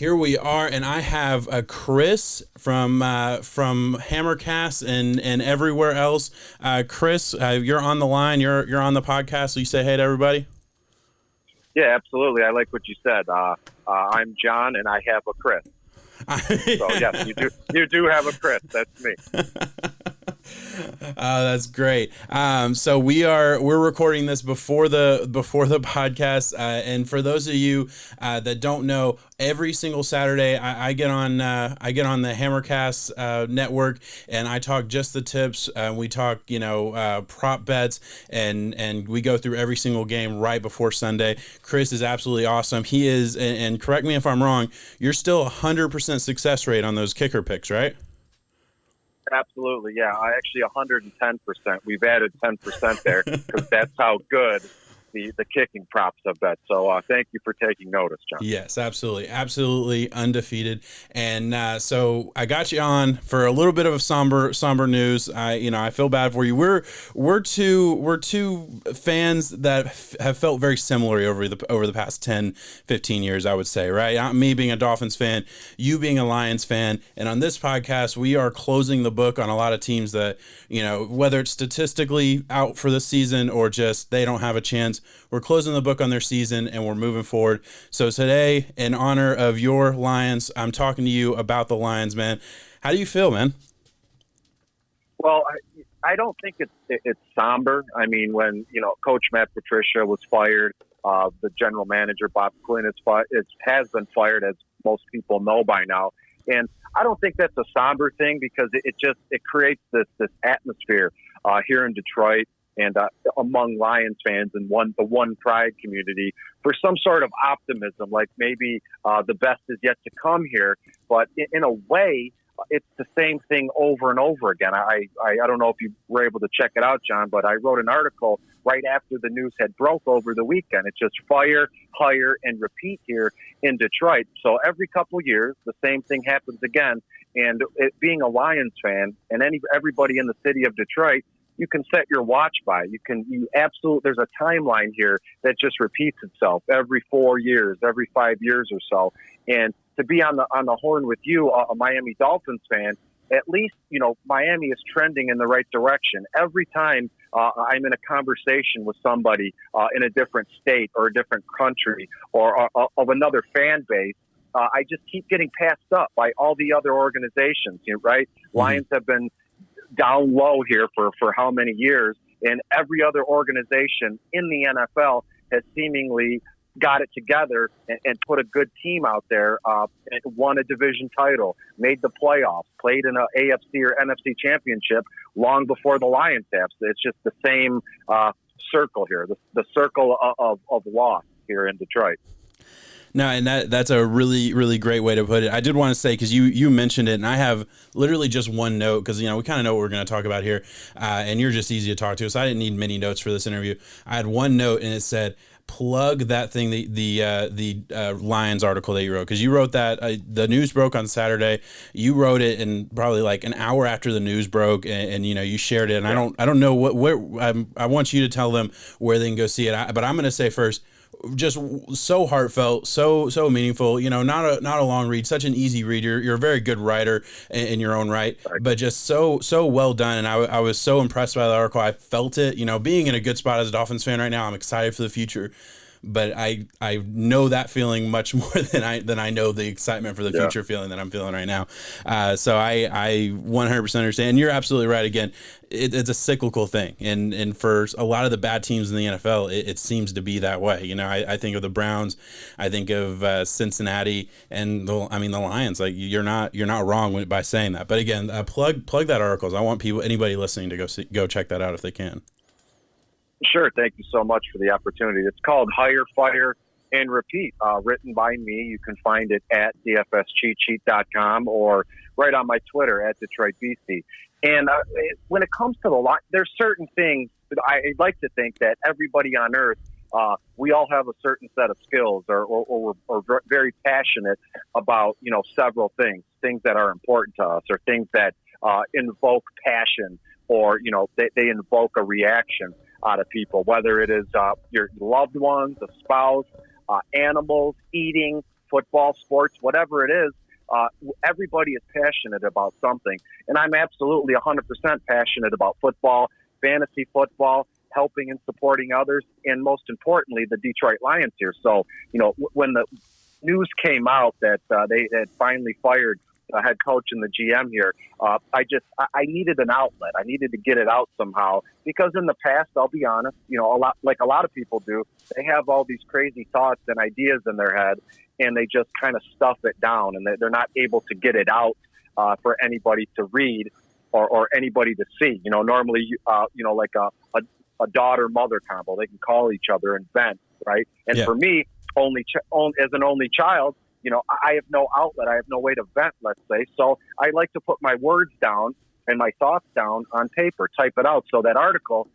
here we are, and I have Chris from Hammercast and everywhere else. Chris, you're on the line. You're on the podcast. So you say hey to everybody. Yeah, absolutely. I like what you said. I'm John, and I have a Chris. So yes, you do have a Chris. That's me. That's great. So we're recording this before the podcast, and for those of you that don't know, every single Saturday I get on the Hammercast network, and I talk just the tips. We talk prop bets, and we go through every single game right before Sunday. Chris is absolutely awesome. He is, and correct me if I'm wrong, you're still 100% success rate on those kicker picks, right? Absolutely, yeah. I actually 110%. We've added 10% there because that's how good the kicking props have been. So thank you for taking notice, John. Yes, absolutely undefeated. And so I got you on for a little bit of somber news. I feel bad for you. We're two fans that have felt very similarly over the past 10, 15 years, I would say, right? Me being a Dolphins fan, you being a Lions fan, and on this podcast we are closing the book on a lot of teams that, whether it's statistically out for the season or just they don't have a chance. We're closing the book on their season and we're moving forward. So today, in honor of your Lions, I'm talking to you about the Lions, man. How do you feel, man? Well, I don't think it's somber. I mean, when Coach Matt Patricia was fired, the general manager Bob Quinn has been fired, as most people know by now, and I don't think that's a somber thing because it creates this atmosphere here in Detroit and among Lions fans and the One Pride community for some sort of optimism, like maybe the best is yet to come here. But in a way, it's the same thing over and over again. I don't know if you were able to check it out, John, but I wrote an article right after the news had broke over the weekend. It's just fire, hire, and repeat here in Detroit. So every couple of years, the same thing happens again. And being a Lions fan and everybody in the city of Detroit, you can set your watch by. There's a timeline here that just repeats itself every 4 years, every 5 years or so. And to be on the horn with you, a Miami Dolphins fan, at least, Miami is trending in the right direction. Every time I'm in a conversation with somebody in a different state or a different country or of another fan base, I just keep getting passed up by all the other organizations, right? Mm-hmm. Lions have been down low here for how many years, and every other organization in the NFL has seemingly got it together and put a good team out there, and won a division title, made the playoffs, played in an AFC or NFC championship long before the Lions have. So it's just the same circle here, the circle of loss here in Detroit. No, and that's a really, really great way to put it. I did want to say, because you mentioned it, and I have literally just one note, because we kind of know what we're going to talk about here, and you're just easy to talk to, so I didn't need many notes for this interview. I had one note, and it said, plug that thing, the Lions article that you wrote, because you wrote that the news broke on Saturday. You wrote it in probably like an hour after the news broke, and you shared it. And yeah. I don't know where I want you to tell them where they can go see it. But I'm going to say first, just so heartfelt, so meaningful. Not a long read, such an easy read. You're a very good writer in your own right, but just so well done. And I was so impressed by the article. I felt it. Being in a good spot as a Dolphins fan right now, I'm excited for the future. But I know that feeling much more than I know the excitement for the future feeling that I'm feeling right now. So I 100% understand. And you're absolutely right. Again, it's a cyclical thing, and for a lot of the bad teams in the NFL, it seems to be that way. I think of the Browns, I think of Cincinnati, and the Lions. Like you're not wrong by saying that. But again, plug that articles. I want anybody listening to go check that out if they can. Sure. Thank you so much for the opportunity. It's called Hire, Fire, and Repeat, written by me. You can find it at dfscheatsheet.com or right on my Twitter at DetroitBC. And when it comes to the line, there's certain things that I'd like to think that everybody on earth, we all have a certain set of skills or we're very passionate about, several things that are important to us or things that invoke passion or, they invoke a reaction out of people, whether it is your loved ones, a spouse, animals, eating, football, sports, whatever it is. Everybody is passionate about something. And I'm absolutely 100% passionate about football, fantasy football, helping and supporting others, and most importantly, the Detroit Lions here. So, when the news came out that they had finally fired the head coach and the GM here, I needed an outlet. I needed to get it out somehow, because in the past, I'll be honest, a lot of people do, they have all these crazy thoughts and ideas in their head, and they just kind of stuff it down, and they're not able to get it out for anybody to read or anybody to see. Normally, like a daughter-mother combo, they can call each other and vent, right? And for me, as an only child, I have no outlet. I have no way to vent, let's say. So I like to put my words down and my thoughts down on paper, type it out. So that article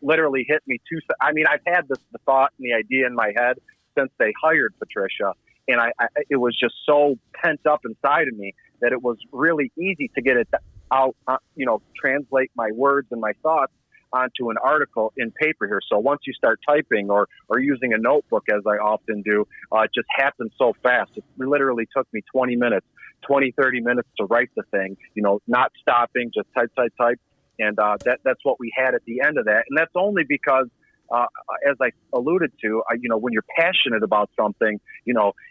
literally hit me I've had the thought and the idea in my head since they hired Patricia, and it was just so pent up inside of me that it was really easy to get it out, translate my words and my thoughts onto an article in paper here. So once you start typing or using a notebook, as I often do, it just happens so fast. It literally took me 30 minutes to write the thing, not stopping, just type. And that's what we had at the end of that. And that's only because, as I alluded to, when you're passionate about something,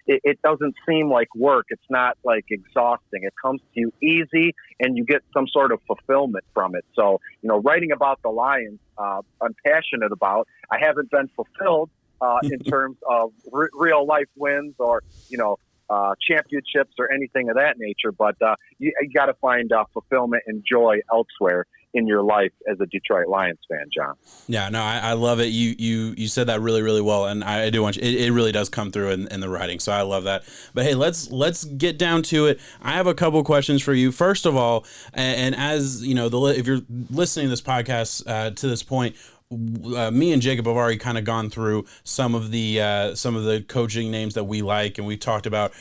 it doesn't seem like work. It's not like exhausting. It comes to you easy, and you get some sort of fulfillment from it. So, writing about the Lions, I'm passionate about. I haven't been fulfilled in terms of real life wins or, championships or anything of that nature. But you got to find fulfillment and joy elsewhere in your life as a Detroit Lions fan, John. Yeah, no, I love it. You said that really, really well, and I do want you. It really does come through in the writing, so I love that. But hey, let's get down to it. I have a couple questions for you. First of all, and as if you're listening to this podcast to this point, me and Jacob have already kind of gone through some of the coaching names that we like, and we talked about,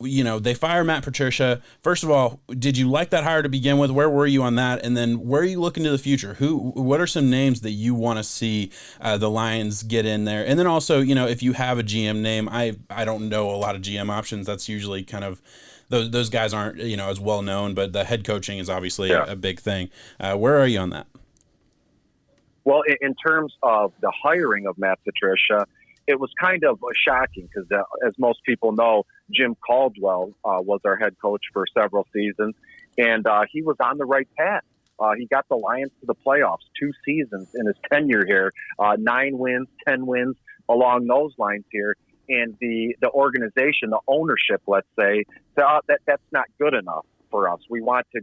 they fire Matt Patricia. First of all, did you like that hire to begin with? Where were you on that? And then where are you looking to the future? What are some names that you want to see the Lions get in there? And then also, if you have a GM name, I don't know a lot of GM options. That's usually kind of, those guys aren't, as well known, but the head coaching is obviously a big thing. Where are you on that? Well, in terms of the hiring of Matt Patricia, it was kind of shocking because, as most people know, Jim Caldwell was our head coach for several seasons, and he was on the right path. He got the Lions to the playoffs 2 seasons in his tenure here, 9 wins, 10 wins along those lines here. And the organization, the ownership, let's say, that's not good enough for us. We want to,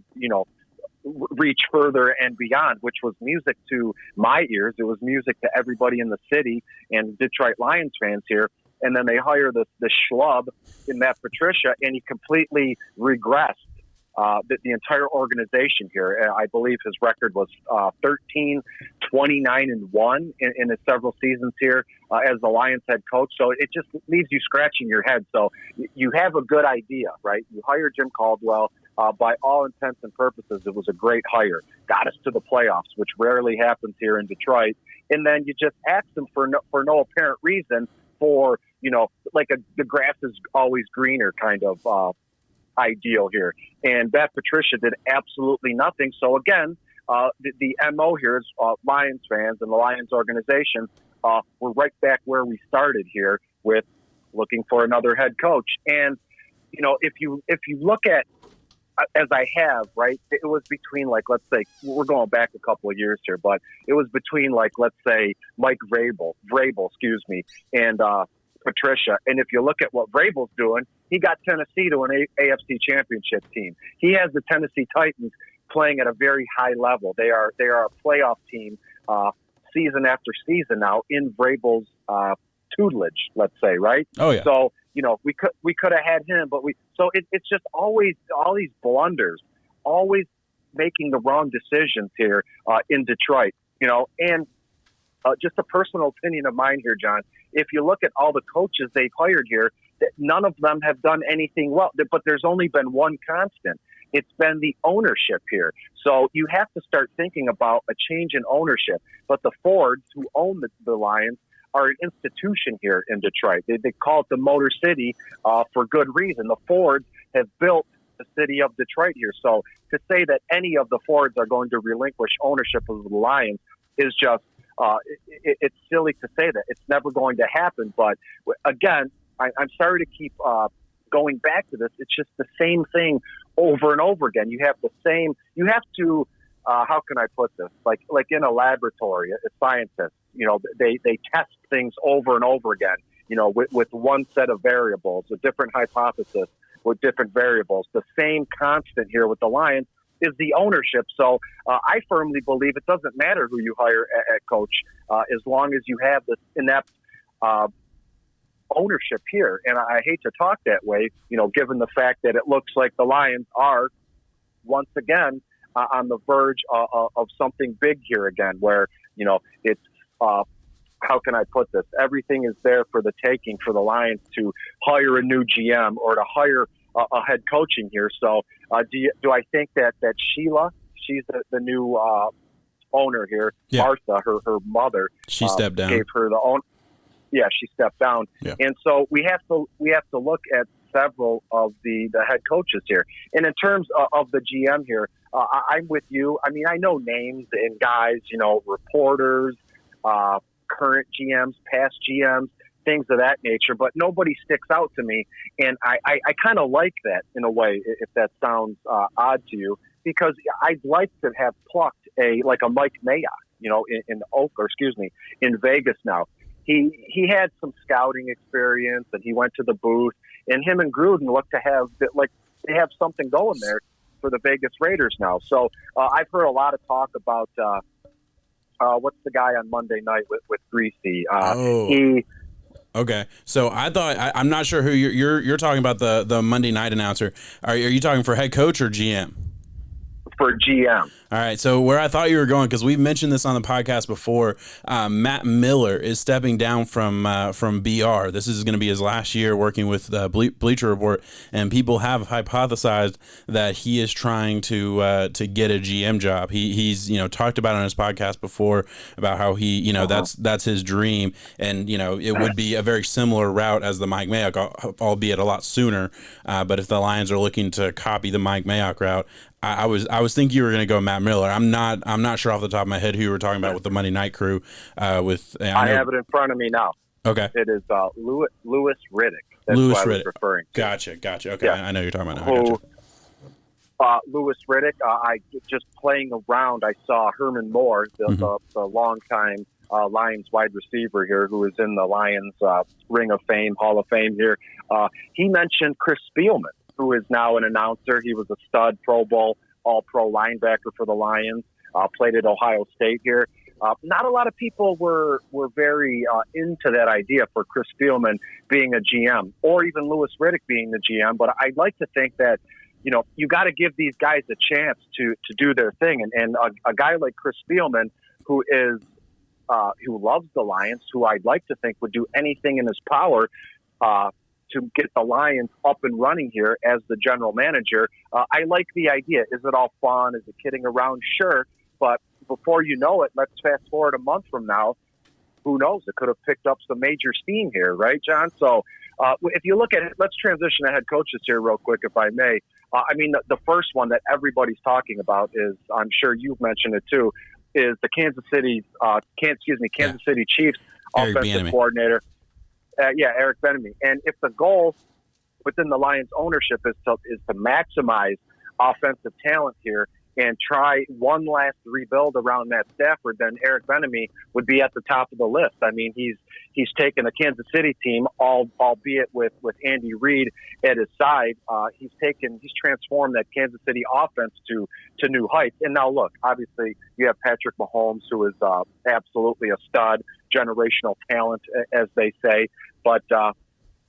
reach further and beyond, which was music to my ears. It was music to everybody in the city and Detroit Lions fans here. And then they hire the schlub in Matt Patricia, and he completely regressed the entire organization here. I believe his record was 13, 29-1 in his several seasons here as the Lions head coach. So it just leaves you scratching your head. So you have a good idea, right? You hire Jim Caldwell. By all intents and purposes, it was a great hire. Got us to the playoffs, which rarely happens here in Detroit. And then you just ask them for no apparent reason for, the grass is always greener kind of ideal here. And Matt Patricia did absolutely nothing. So again, the MO here is Lions fans and the Lions organization. We're right back where we started here with looking for another head coach. And, if you look at, as I have, right, it was between, let's say, we're going back a couple of years here, but it was between, let's say, Mike Vrabel, and Patricia. And if you look at what Vrabel's doing, he got Tennessee to an AFC championship team. He has the Tennessee Titans playing at a very high level. They are a playoff team season after season now in Vrabel's tutelage, let's say, right? Oh, yeah. So, we could have had him, but it's just always all these blunders, always making the wrong decisions here in Detroit, and just a personal opinion of mine here, John. If you look at all the coaches they've hired here, none of them have done anything well, but there's only been one constant. It's been the ownership here. So you have to start thinking about a change in ownership. But the Fords, who own the Lions, are an institution here in Detroit. They call it the Motor City for good reason. The Fords have built the city of Detroit here. So to say that any of the Fords are going to relinquish ownership of the Lions is just it's silly to say that. It's never going to happen. But again, I'm sorry to keep going back to this. It's just the same thing over and over again. You have to, how can I put this? Like in a laboratory, a scientist, they test things over and over again, with one set of variables, a different hypothesis with different variables. The same constant here with the Lions is the ownership. So I firmly believe it doesn't matter who you hire at coach, as long as you have this inept ownership here. And I hate to talk that way, given the fact that it looks like the Lions are once again on the verge of something big here again, where, it's, how can I put this? Everything is there for the taking for the Lions to hire a new GM or to hire a head coaching here. So do I think that Sheila, she's the new owner here, yeah. Martha, her mother, she stepped down, gave her the own. Yeah, she stepped down. Yeah. And so we have to look at several of the head coaches here. And in terms of the GM here, I'm with you. I mean, I know names and guys, reporters, current GMs, past GMs, things of that nature, but nobody sticks out to me. And I kind of like that in a way, if that sounds odd to you, because I'd like to have plucked a Mike Mayock, in Vegas now. He had some scouting experience, and he went to the booth, and him and Gruden look to have they have something going there for the Vegas Raiders now. So I've heard a lot of talk about what's the guy on Monday night with Greasy. Okay, so I thought I'm not sure who you're talking about, the Monday night announcer. Are you talking for head coach or GM? For GM. All right, so where I thought you were going, because we've mentioned this on the podcast before, Matt Miller is stepping down from BR. This is going to be his last year working with Bleacher Report, and people have hypothesized that he is trying to get a GM job. He's talked about on his podcast before about how he that's his dream, and it would be a very similar route as the Mike Mayock, albeit a lot sooner. But if the Lions are looking to copy the Mike Mayock route, I was thinking you were going to go Matt Miller. I'm not sure off the top of my head who you were talking about with the Monday Night Crew. I have it in front of me now. Okay. It is Louis Riddick. That's Louis what I was Riddick. Referring to. Gotcha. Okay, yeah. I know you're talking about now. Louis Riddick. I just playing around. I saw Herman Moore, the longtime Lions wide receiver here, who is in the Lions Ring of Fame, Hall of Fame here. He mentioned Chris Spielman, who is now an announcer. He was a stud Pro Bowl, all-pro linebacker for the Lions, played at Ohio State here. Not a lot of people were very into that idea for Chris Spielman being a GM, or even Louis Riddick being the GM, but I'd like to think that, you got to give these guys a chance to do their thing. And a guy like Chris Spielman, who loves the Lions, who I'd like to think would do anything in his power to get the Lions up and running here as the general manager. I like the idea. Is it all fun? Is it kidding around? Sure. But before you know it, let's fast forward a month from now. Who knows? It could have picked up some major steam here, right, John? So if you look at it, let's transition to head coaches here real quick, if I may. The first one that everybody's talking about is, I'm sure you've mentioned it too, is the Kansas City Chiefs offensive coordinator. Eric Bieniemy. And if the goal within the Lions ownership is to maximize offensive talent here and try one last rebuild around Matt Stafford, then Eric Bieniemy would be at the top of the list. I mean, he's taken a Kansas City team, albeit with Andy Reid at his side. He's transformed that Kansas City offense to new heights. And now look, obviously you have Patrick Mahomes, who is absolutely a stud, generational talent, as they say. But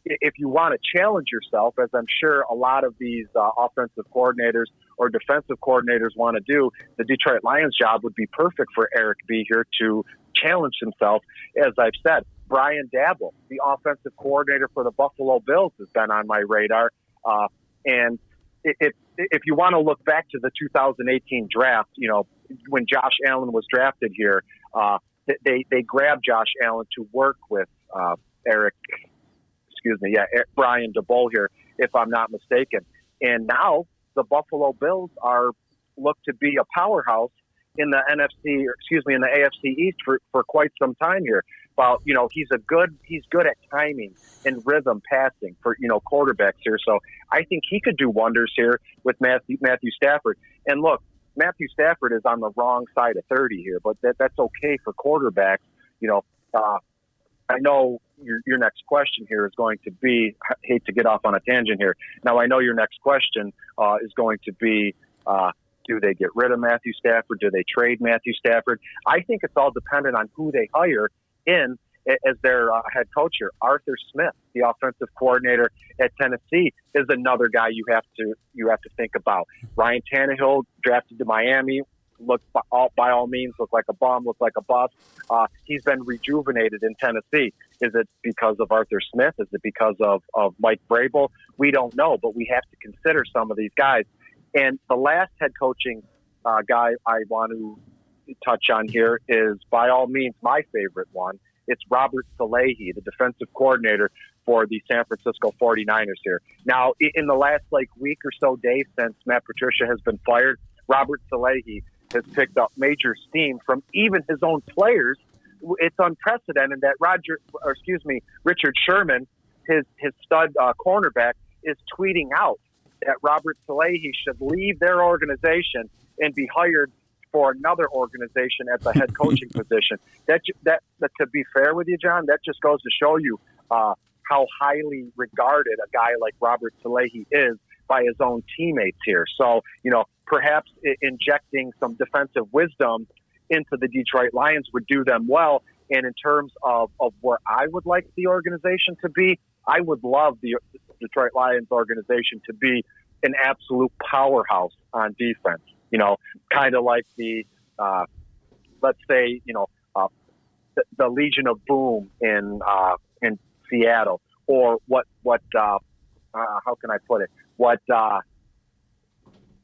if you want to challenge yourself, as I'm sure a lot of these offensive coordinators or defensive coordinators want to do, the Detroit Lions job would be perfect for Eric B. here to challenge himself. As I've said, Brian Daboll, the offensive coordinator for the Buffalo Bills, has been on my radar. And if you want to look back to the 2018 draft, when Josh Allen was drafted here, they grabbed Josh Allen to work with Brian DeBoer here, if I'm not mistaken. And now the Buffalo Bills look to be a powerhouse in the in the AFC East for quite some time here. Well, he's good at timing and rhythm passing for, quarterbacks here. So I think he could do wonders here with Matthew Stafford. And look, Matthew Stafford is on the wrong side of 30 here, but that's okay for quarterbacks. I know your next question here is going to be, I hate to get off on a tangent here. Now, I know your next question is going to be, do they get rid of Matthew Stafford? Do they trade Matthew Stafford? I think it's all dependent on who they hire in as their head coach here. Arthur Smith, the offensive coordinator at Tennessee, is another guy you have to think about. Ryan Tannehill, drafted to Miami, by all means looked like a bum, looked like a bust. He's been rejuvenated in Tennessee. Is it because of Arthur Smith? Is it because of Mike Vrabel? We don't know, but we have to consider some of these guys. And the last head coaching guy I want to touch on here is, by all means, my favorite one. It's Robert Salehi, the defensive coordinator for the San Francisco 49ers here. Now, in the last week or so, Dave, since Matt Patricia has been fired, Robert Salehi has picked up major steam from even his own players. It's unprecedented that Richard Sherman, his stud cornerback, is tweeting out that Robert Salehi should leave their organization and be hired for another organization at the head coaching position. That to be fair with you, John, that just goes to show you how highly regarded a guy like Robert Salehi is by his own teammates here. So, perhaps injecting some defensive wisdom into the Detroit Lions would do them well. And in terms of where I would like the organization to be, I would love the Detroit Lions organization to be an absolute powerhouse on defense. Kind of like the, let's say, the Legion of Boom in Seattle, or how can I put it? What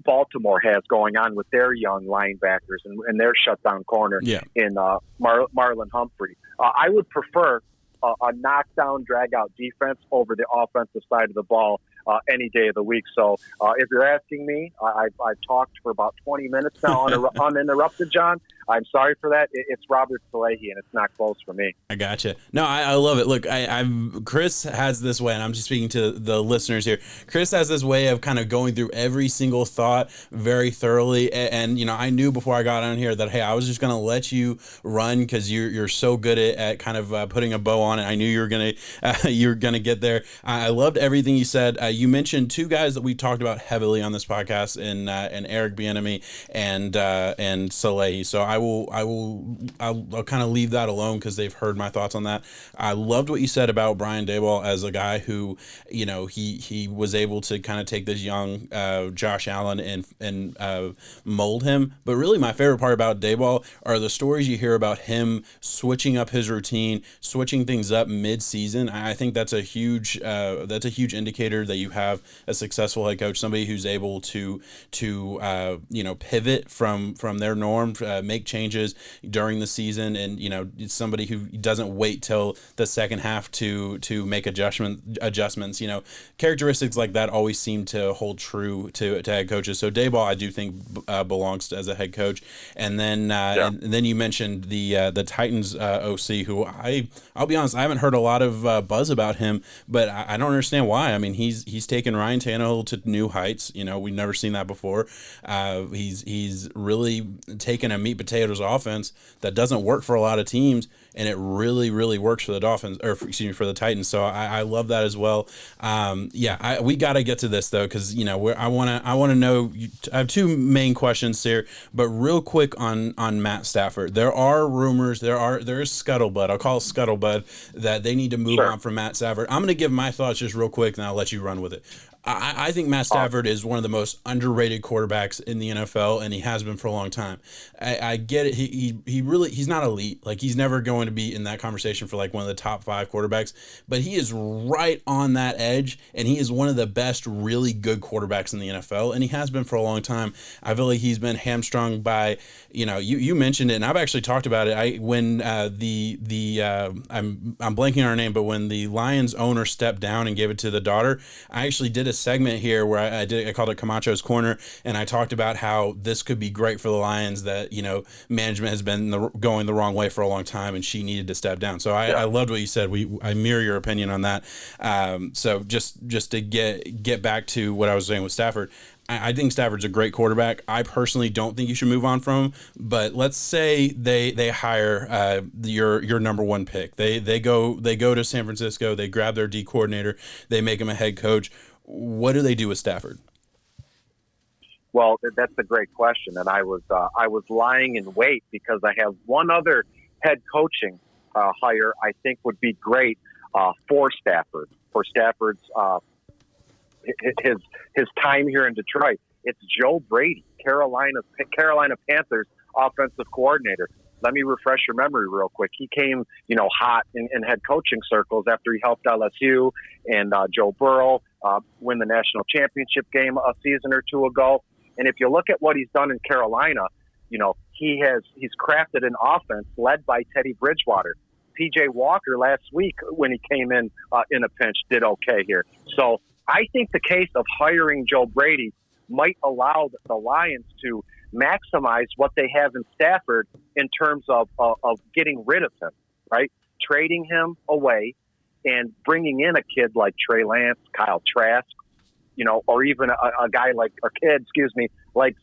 Baltimore has going on with their young linebackers and their shutdown corner in Marlon Humphrey. I would prefer a knockdown, drag-out defense over the offensive side of the ball any day of the week. So if you're asking me, I've talked for about 20 minutes now uninterrupted, John. I'm sorry for that. It's Robert Salehi, and it's not close for me. I gotcha. No, I love it. Look, Chris has this way, and I'm just speaking to the listeners here. Chris has this way of kind of going through every single thought very thoroughly. And I knew before I got on here that, hey, I was just going to let you run because you're so good at kind of putting a bow on it. I knew you were gonna get there. I loved everything you said. You mentioned two guys that we talked about heavily on this podcast, and Eric Bieniemy and Salehi. So I'll kind of leave that alone because they've heard my thoughts on that. I loved what you said about Brian Daboll as a guy who, he was able to kind of take this young Josh Allen and mold him. But really, my favorite part about Daboll are the stories you hear about him switching up his routine, switching things up mid-season. I think that's a huge indicator that you have a successful head coach, somebody who's able to pivot from their norm, make changes during the season, and it's somebody who doesn't wait till the second half to make adjustments. Characteristics like that always seem to hold true to head coaches. So Daboll, I do think belongs as a head coach. And then and then you mentioned the Titans OC, who I'll be honest, I haven't heard a lot of buzz about him, but I don't understand why. I mean, he's taken Ryan Tannehill to new heights. We've never seen that before. He's really taken a meat potatoes offense that doesn't work for a lot of teams, and it really, really works for the Dolphins, for the Titans. So I love that as well. We got to get to this though, because I want to know. I have two main questions here, but real quick on Matt Stafford. There are rumors. There is scuttlebutt. I'll call it scuttlebutt that they need to move on from Matt Stafford. I'm going to give my thoughts just real quick, and I'll let you run with it. I think Matt Stafford is one of the most underrated quarterbacks in the NFL, and he has been for a long time. I get it. He really, he's not elite. Like, he's never going to be in that conversation for like one of the top 5 quarterbacks, but he is right on that edge, and he is one of the best really good quarterbacks in the NFL, and he has been for a long time. I feel like he's been hamstrung by, you mentioned it, and I've actually talked about it. I'm blanking on her name, but when the Lions owner stepped down and gave it to the daughter, I actually did a segment here where I called it Camacho's Corner, and I talked about how this could be great for the Lions, that management has been going the wrong way for a long time, and she needed to step down. So I loved what you said. I mirror your opinion on that. So just to get back to what I was saying with Stafford, I think Stafford's a great quarterback. I personally don't think you should move on from him. But let's say they hire your number 1 pick. They go to San Francisco. They grab their D coordinator. They make him a head coach. What do they do with Stafford? Well, that's a great question, and I was lying in wait because I have one other head coaching hire I think would be great for Stafford. For Stafford's his time here in Detroit. It's Joe Brady, Carolina Panthers offensive coordinator. Let me refresh your memory real quick. He came, hot in head coaching circles after he helped LSU and Joe Burrow win the national championship game a season or two ago. And if you look at what he's done in Carolina, he's crafted an offense led by Teddy Bridgewater. PJ Walker last week when he came in a pinch did okay here. So I think the case of hiring Joe Brady might allow the Lions to maximize what they have in Stafford in terms of getting rid of him, right? Trading him away and bringing in a kid like Trey Lance, Kyle Trask, or even a guy like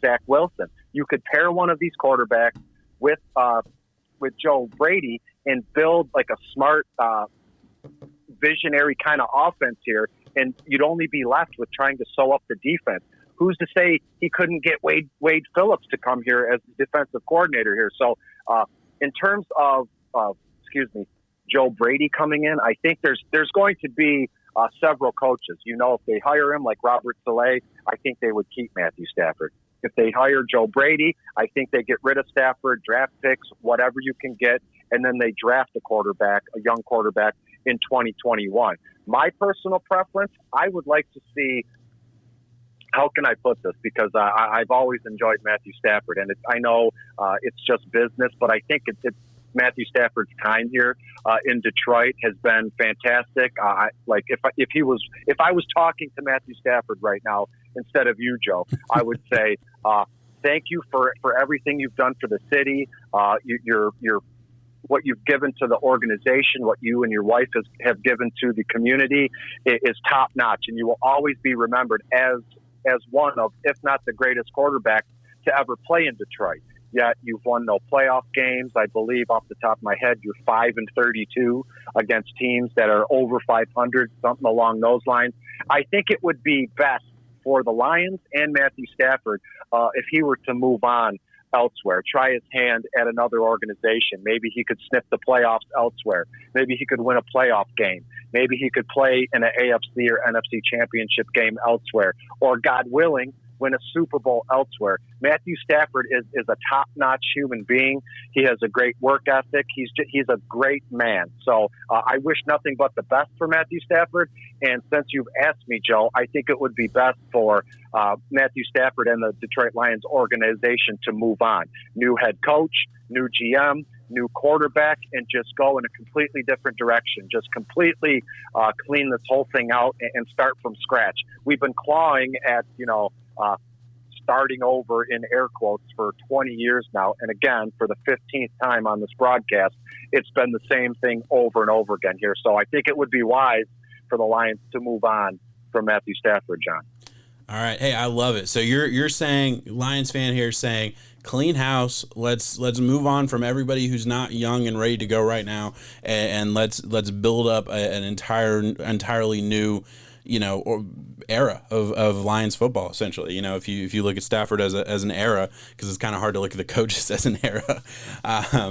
Zach Wilson. You could pair one of these quarterbacks with Joe Brady and build like a smart, visionary kind of offense here, and you'd only be left with trying to sew up the defense. Who's to say he couldn't get Wade Phillips to come here as the defensive coordinator here? So, in terms of Joe Brady coming in, I think there's going to be several coaches. If they hire him like Robert Saleh, I think they would keep Matthew Stafford. If they hire Joe Brady, I think they get rid of Stafford, draft picks, whatever you can get, and then they draft a young quarterback in 2021. My personal preference, I would like to see, how can I put this? Because I've always enjoyed Matthew Stafford, and I know it's just business, but I think it's Matthew Stafford's time here in Detroit has been fantastic. If I was talking to Matthew Stafford right now instead of you, Joe, I would say thank you for everything you've done for the city. You're what you've given to the organization, what you and your wife have given to the community is top notch, and you will always be remembered as one of, if not the greatest quarterback to ever play in Detroit. Yet you've won no playoff games. I believe off the top of my head, you're 5-32 against teams that are over 500, something along those lines. I think it would be best for the Lions and Matthew Stafford if he were to move on elsewhere, try his hand at another organization. Maybe he could sniff the playoffs elsewhere. Maybe he could win a playoff game. Maybe he could play in an AFC or NFC championship game elsewhere, or God willing, win a Super Bowl elsewhere. Matthew Stafford is a top-notch human being. He has a great work ethic. He's a great man. So I wish nothing but the best for Matthew Stafford. And since you've asked me, Joe, I think it would be best for Matthew Stafford and the Detroit Lions organization to move on. New head coach, new GM, new quarterback, and just go in a completely different direction. Just completely clean this whole thing out and start from scratch. We've been clawing at, starting over in air quotes for 20 years now. And again, for the 15th time on this broadcast, it's been the same thing over and over again here. So I think it would be wise for the Lions to move on from Matthew Stafford, John. All right. Hey, I love it. So you're saying, Lions fan here saying, clean house. Let's move on from everybody who's not young and ready to go right now, and let's build up an entirely new or era of Lions football, essentially. If you look at Stafford as an era, because it's kind of hard to look at the coaches as an era.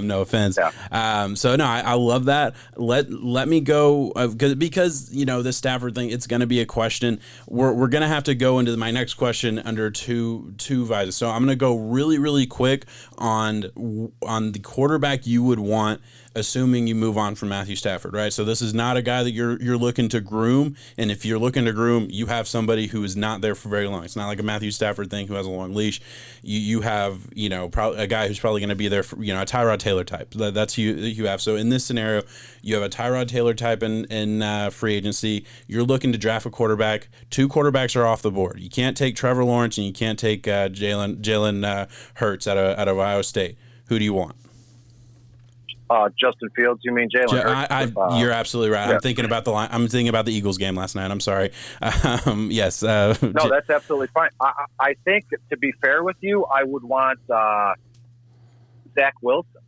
No offense. Yeah. So no, I love that. Let me go because the Stafford thing, it's going to be a question. We're going to have to go into my next question under two visors. So I'm going to go really, really quick on the quarterback you would want, assuming you move on from Matthew Stafford, right? So this is not a guy that you're looking to groom, and if you're looking to groom, you have somebody who is not there for very long. It's not like a Matthew Stafford thing who has a long leash. You have probably a guy who's probably going to be there for a Tyrod Taylor type. That's you have. So in this scenario, you have a Tyrod Taylor type in free agency. You're looking to draft a quarterback. Two quarterbacks are off the board. You can't take Trevor Lawrence and you can't take Jalen Hurts out of Ohio State. Who do you want? Justin Fields, you mean Jalen? You're absolutely right. Yeah. I'm thinking about the Eagles game last night. I'm sorry. Yes. No, that's absolutely fine. I think, to be fair with you, I would want Zach Wilson,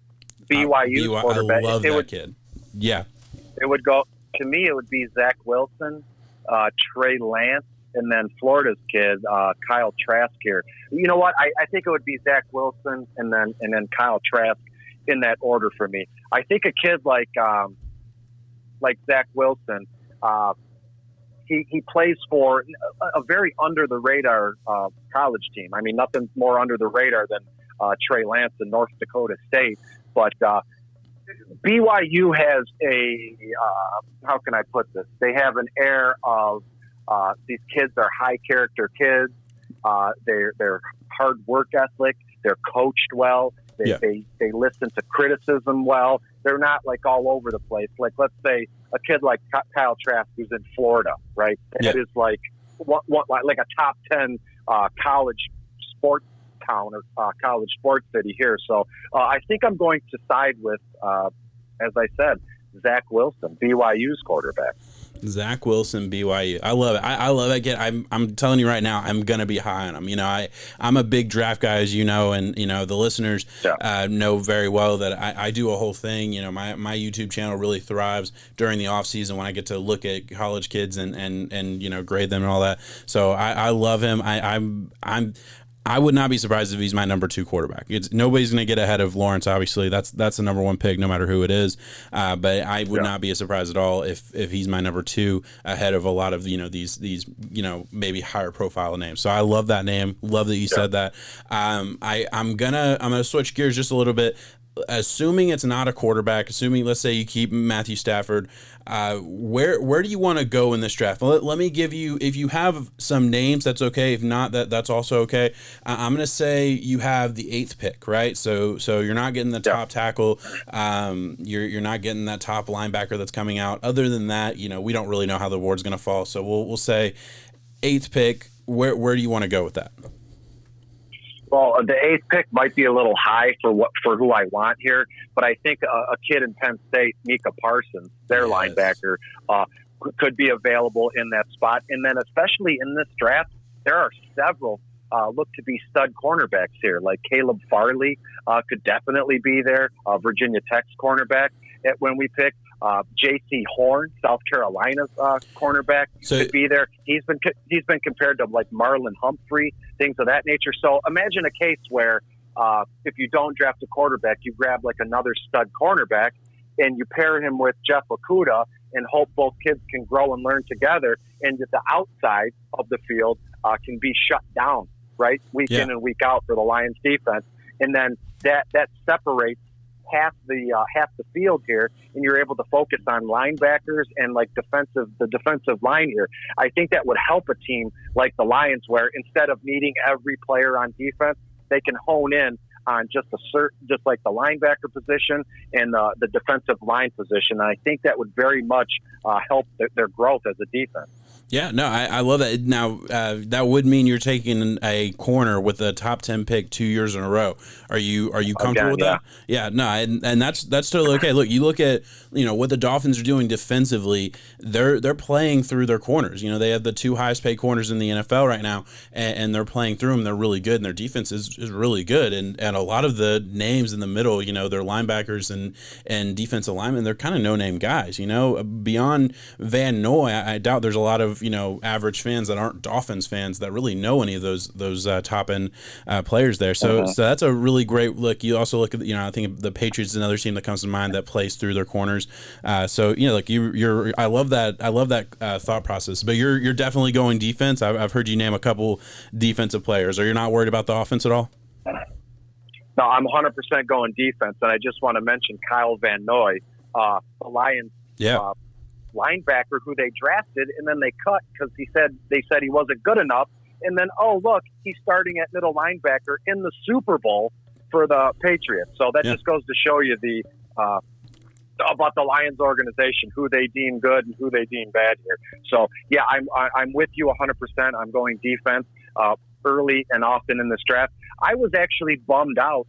BYU quarterback. I love that kid. Yeah. It would go, to me, it would be Zach Wilson, Trey Lance, and then Florida's kid, Kyle Trask here. You know what? I think it would be Zach Wilson and then Kyle Trask in that order for me. I think a kid like Zach Wilson, he plays for a very under the radar college team. I mean, nothing's more under the radar than Trey Lance in North Dakota State. But BYU has how can I put this? They have an air of these kids are high character kids. They're hard work ethic. They're coached well. They listen to criticism well. They're not like all over the place. Like, let's say a kid like Kyle Trask who's in Florida, right? It is like like a top 10 college sports town or college sports city here. So I think I'm going to side with, as I said, Zach Wilson, BYU's quarterback. Zach Wilson, BYU. I love it. I love it. I'm telling you right now, I'm going to be high on him. I'm a big draft guy, as you know, and, the listeners know very well that I do a whole thing. My YouTube channel really thrives during the off season when I get to look at college kids and grade them and all that. So I love him. I would not be surprised if he's my number 2 quarterback. Nobody's going to get ahead of Lawrence. Obviously, that's the number 1 pick, no matter who it is. But I would not be surprised at all if he's my number 2 ahead of a lot of these maybe higher profile names. So I love that name. Love that you said that. I'm gonna switch gears just a little bit. Assuming it's not a quarterback, assuming let's say you keep Matthew Stafford, where do you want to go in this draft? Let me give you, if you have some names, that's okay. If not, that's also okay. I'm going to say you have the 8th pick, right? So you're not getting the top tackle. You're not getting that top linebacker that's coming out. Other than that, we don't really know how the award's going to fall. So we'll say 8th pick. Where do you want to go with that? Well, the 8th pick might be a little high for who I want here, but I think a kid in Penn State, Micah Parsons, their linebacker, could be available in that spot. And then especially in this draft, there are several look to be stud cornerbacks here, like Caleb Farley could definitely be there, Virginia Tech's cornerback when we pick. J.C. Horn, South Carolina's cornerback, could be there. He's been compared to like Marlon Humphrey, things of that nature. So imagine a case where if you don't draft a quarterback, you grab like another stud cornerback and you pair him with Jeff Okudah and hope both kids can grow and learn together, and that the outside of the field can be shut down, right, week in and week out for the Lions defense, and then that separates half the field here, and you're able to focus on linebackers and like the defensive line here. I think that would help a team like the Lions, where instead of needing every player on defense, they can hone in on just like the linebacker position and the defensive line position. And I think that would very much help their growth as a defense. Yeah, no, I love that. Now, that would mean you're taking a corner with a top 10 pick 2 years in a row. Are you comfortable with that? Yeah, no, and that's totally okay. Look, you look at what the Dolphins are doing defensively. They're playing through their corners. They have the 2 highest paid corners in the NFL right now, and they're playing through them. They're really good, and their defense is really good. And a lot of the names in the middle, their linebackers and defensive linemen, they're kind of no name guys. Beyond Van Noy, I doubt there's a lot of of average fans that aren't Dolphins fans that really know any of those top end players there. So that's a really great look. You also look at I think the Patriots is another team that comes to mind that plays through their corners. So like you're I love that thought process. But you're definitely going defense. I've heard you name a couple defensive players. Are you not worried about the offense at all? No, I'm 100% going defense, and I just want to mention Kyle Van Noy, the Lions linebacker who they drafted and then they cut because they said he wasn't good enough, and then look, he's starting at middle linebacker in the Super Bowl for the Patriots. So that just goes to show you about the Lions organization, who they deem good and who they deem bad here. So yeah, I'm with you 100%. I'm going defense early and often in this draft. I was actually bummed out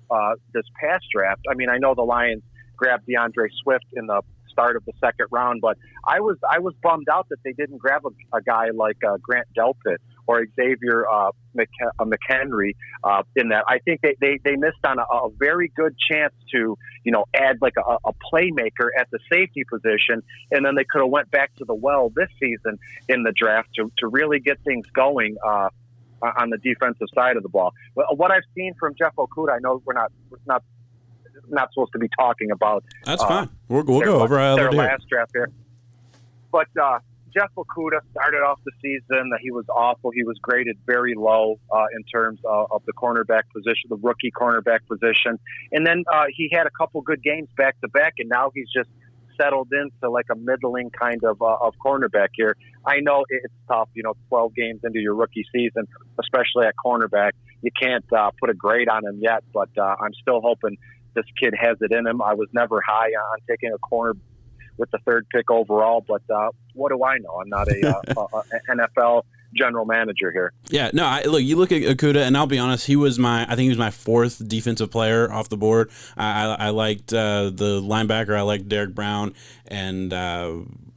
this past draft. I mean, I know the Lions grabbed DeAndre Swift in the start of the second round, but I was bummed out that they didn't grab a guy like Grant Delpit or Xavier McHenry in that. I think they missed on a very good chance to add like a playmaker at the safety position, and then they could have went back to the well this season in the draft to really get things going on the defensive side of the ball. What I've seen from Jeff Okudah, I know we're not supposed to be talking about. That's fine. We'll go over their last draft here. But Jeff Okudah started off the season that he was awful. He was graded very low in terms of the cornerback position, the rookie cornerback position. And then he had a couple good games back to back, and now he's just settled into like a middling kind of cornerback here. I know it's tough, 12 games into your rookie season, especially at cornerback. You can't put a grade on him yet, but I'm still hoping this kid has it in him. I was never high on taking a corner with the third pick overall, but what do I know? I'm not a NFL general manager here. Yeah, no, look, you look at Okudah, and I'll be honest, I think he was my fourth defensive player off the board. I liked the linebacker. I liked Derek Brown and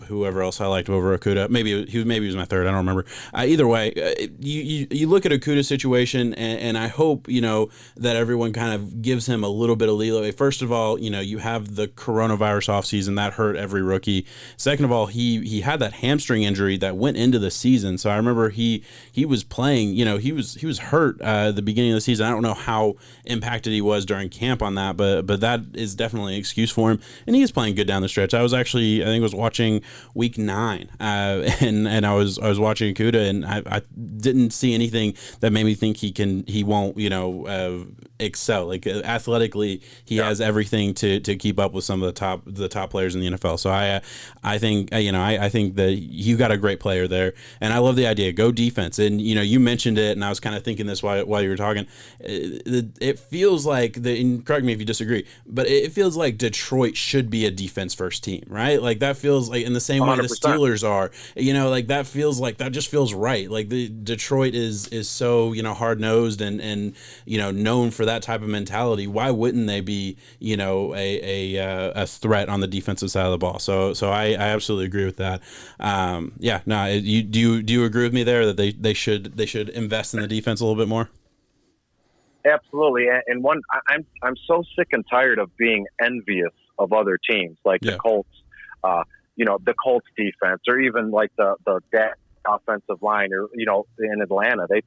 whoever else I liked over Okudah. Maybe he was my third. I don't remember. Either way, you look at Okudah's situation, and I hope that everyone kind of gives him a little bit of leeway. First of all, you have the coronavirus offseason that hurt every rookie. Second of all, he had that hamstring injury that went into the season. So I remember he was playing. He was hurt at the beginning of the season. I don't know how impacted he was during camp on that, but that is definitely an excuse for him. And he is playing good down the stretch. I think I was watching week 9, and I was watching Okudah, and I didn't see anything that made me think he won't excel. Like athletically, he has everything to keep up with some of the top players in the NFL. So I think I think that you got a great player there, and I love the idea. Go defense, and you mentioned it, and I was kind of thinking this while you were talking. It feels like and correct me if you disagree, but it feels like Detroit should be a defense first team, right? Like that feels like in the same way the Steelers are. Like that feels like that just feels right. Like the Detroit is so hard nosed and known for that type of mentality. Why wouldn't they be a threat on the defensive side of the ball? So I absolutely agree with that. Do you agree with me there that they should invest in the defense a little bit more? Absolutely, and I'm so sick and tired of being envious of other teams like the Colts, the Colts defense, or even like the offensive line, or in Atlanta they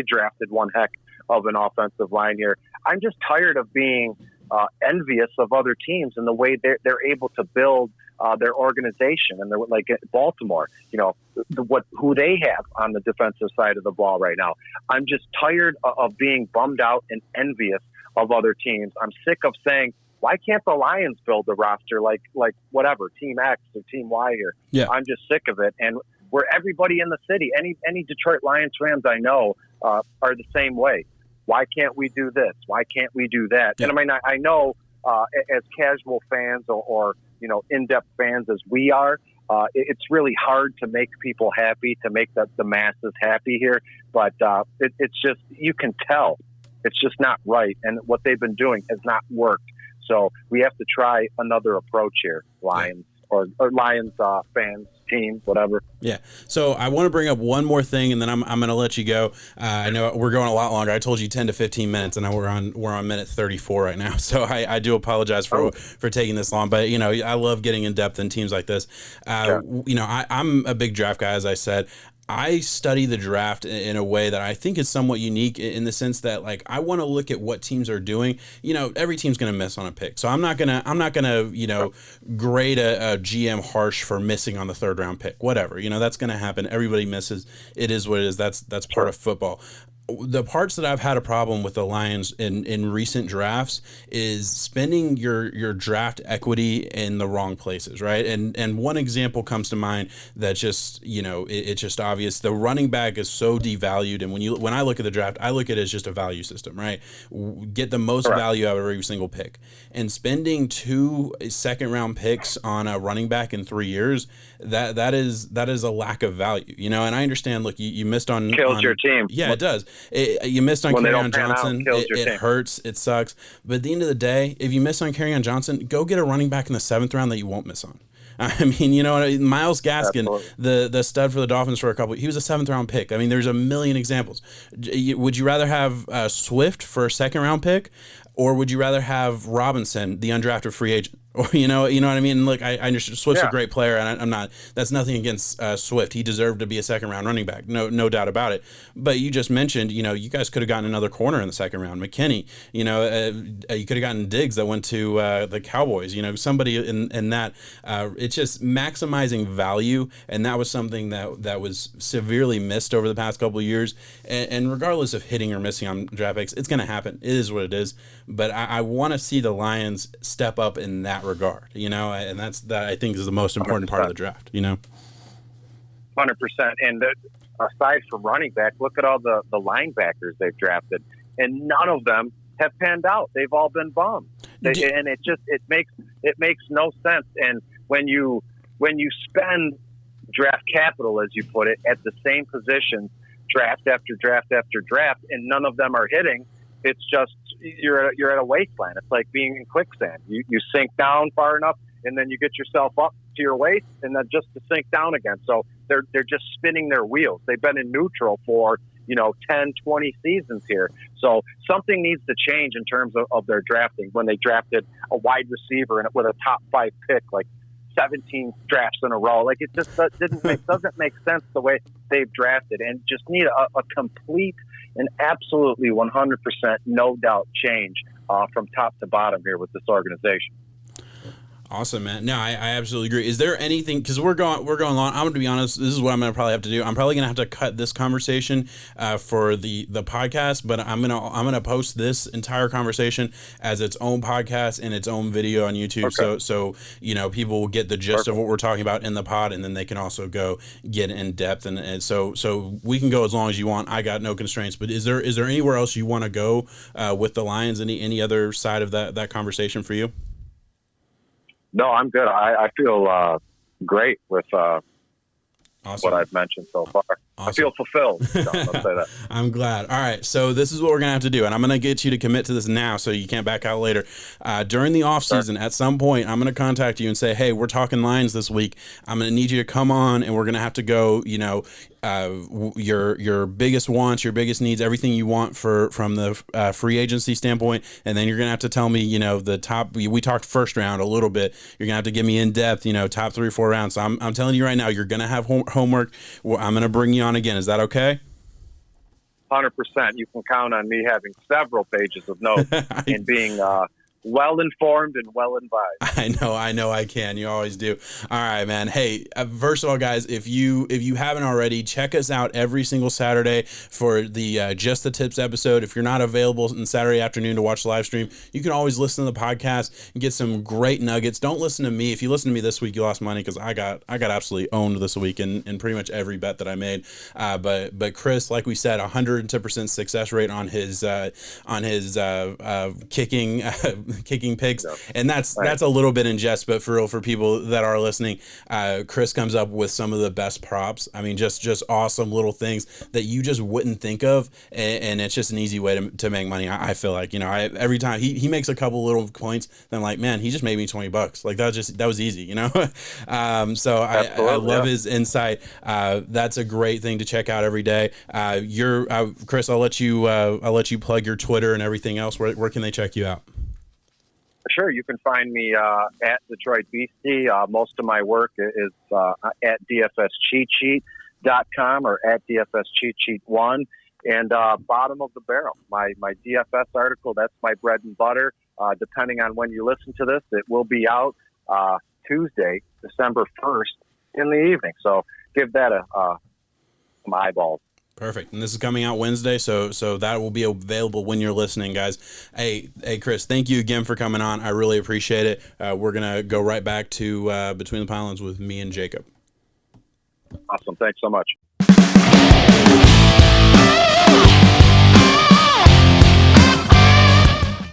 drafted one heck of an offensive line here. I'm just tired of being envious of other teams and the way they're able to build their organization, and they're like Baltimore, who they have on the defensive side of the ball right now. I'm just tired of being bummed out and envious of other teams. I'm sick of saying, why can't the Lions build a roster like whatever Team X or Team Y here? Yeah. I'm just sick of it. And where everybody in the city, any Detroit Lions fans I know are the same way. Why can't we do this? Why can't we do that? Yeah. And I mean, I know as casual fans or in-depth fans as we are, it's really hard to make people happy, to make the masses happy here. But it's just, you can tell it's just not right. And what they've been doing has not worked. So we have to try another approach here, Lions. or Lions fans, team, whatever. Yeah. So I want to bring up one more thing, and then I'm going to let you go. I know we're going a lot longer. I told you 10 to 15 minutes, and now we're on minute 34 right now. So I do apologize for taking this long, but I love getting in depth in teams like this. Sure. I'm a big draft guy, as I said. I study the draft in a way that I think is somewhat unique in the sense that, like, I want to look at what teams are doing. Every team's going to miss on a pick. So I'm not going to grade a GM harsh for missing on the third round pick. Whatever. That's going to happen. Everybody misses. It is what it is. That's part of football. The parts that I've had a problem with the Lions in recent drafts is spending your draft equity in the wrong places, right? And one example comes to mind that just, it's just obvious. The running back is so devalued, and when I look at the draft, I look at it as just a value system, right? Get the most value out of every single pick. And spending 2 second round picks on a running back in 3 years, that is a lack of value, and I understand. Look, you missed on kills your team. Yeah, it does. You missed on Kerryon Johnson. It hurts. It sucks. But at the end of the day, if you miss on Kerryon Johnson, go get a running back in the 7th round that you won't miss on. I mean, Myles Gaskin, the stud for the Dolphins for he was a 7th round pick. I mean, there's a million examples. Would you rather have Swift for a 2nd round pick, or would you rather have Robinson, the undrafted free agent? Or you know what I mean? Look, I understand Swift's a great player, and I'm not. That's nothing against Swift. He deserved to be a 2nd round running back, no doubt about it. But you just mentioned, you guys could have gotten another corner in the 2nd round, McKinney. You could have gotten Diggs that went to the Cowboys. Somebody in that. It's just maximizing value, and that was something that was severely missed over the past couple of years. And regardless of hitting or missing on draft picks, it's going to happen. It is what it is. But I want to see the Lions step up in that regard, and that I think is the most important 100%. Part of the draft, 100%. And aside from running back, look at all the linebackers they've drafted, and none of them have panned out. They've all been bums, and it makes no sense. And when you spend draft capital, as you put it, at the same positions, draft after draft after draft, and none of them are hitting, it's just you're at a wasteland. It's like being in quicksand. You sink down far enough, and then you get yourself up to your waist, and then just to sink down again. So they're just spinning their wheels. They've been in neutral for 10, 20 seasons here. So something needs to change in terms of their drafting. When they drafted a wide receiver and with a top 5 pick, like 17 drafts in a row, like it just doesn't make sense the way they've drafted, and just need a complete and absolutely 100% no doubt change from top to bottom here with this organization. Awesome, man. No, I absolutely agree. Is there anything, because we're going long. I'm going to be honest. This is what I'm going to probably have to do. I'm probably going to have to cut this conversation for the podcast, but I'm gonna post this entire conversation as its own podcast and its own video on YouTube. Okay. So people will get the gist of what we're talking about in the pod, and then they can also go get in depth. And so we can go as long as you want. I got no constraints. But is there anywhere else you want to go with the Lions? Any other side of that conversation for you? No, I'm good. I feel great with Awesome. What I've mentioned so far. Awesome. I feel fulfilled. So let's say that. I'm glad. All right. So this is what we're going to have to do. And I'm going to get you to commit to this now so you can't back out later. During the off season, at some point, I'm going to contact you and say, hey, we're talking Lions this week. I'm going to need you to come on, and we're going to have to go, your biggest wants, your biggest needs, everything you want from the free agency standpoint. And then you're going to have to tell me, the top, we talked first round a little bit. You're going to have to give me in depth, top 3 or 4 rounds. So I'm telling you right now, you're going to have homework. I'm going to bring you on again. Is that okay? 100%. You can count on me having several pages of notes and being well informed and well advised. I know I can. You always do. All right, man. Hey, first of all, guys, if you haven't already, check us out every single Saturday for the Just the Tips episode. If you're not available on Saturday afternoon to watch the live stream, you can always listen to the podcast and get some great nuggets. Don't listen to me. If you listen to me this week, you lost money, because I got absolutely owned this week in pretty much every bet that I made. But Chris, like we said, 110% success rate on his kicking kicking pigs, Yeah. and that's Right. that's a little bit in jest, but for real, for people that are listening, Chris comes up with some of the best props. I mean, just awesome little things that you just wouldn't think of, and it's just an easy way to make money. I feel like, every time he makes a couple little points, then I'm like, man, he just made me $20. Like that was easy, So I love his insight. That's a great thing to check out every day. Chris, I'll let you plug your Twitter and everything else. Where can they check you out? Sure, you can find me at Detroit Beastie. Most of my work is at dfscheatsheet.com or at dfscheatsheet1. And bottom of the barrel, my DFS article, that's my bread and butter. Depending on when you listen to this, it will be out Tuesday, December 1st in the evening. So give that some eyeballs. Perfect. And this is coming out Wednesday, so that will be available when you're listening, guys. Hey, Chris, thank you again for coming on. I really appreciate it. We're going to go right back to Between the Pylons with me and Jacob. Awesome. Thanks so much.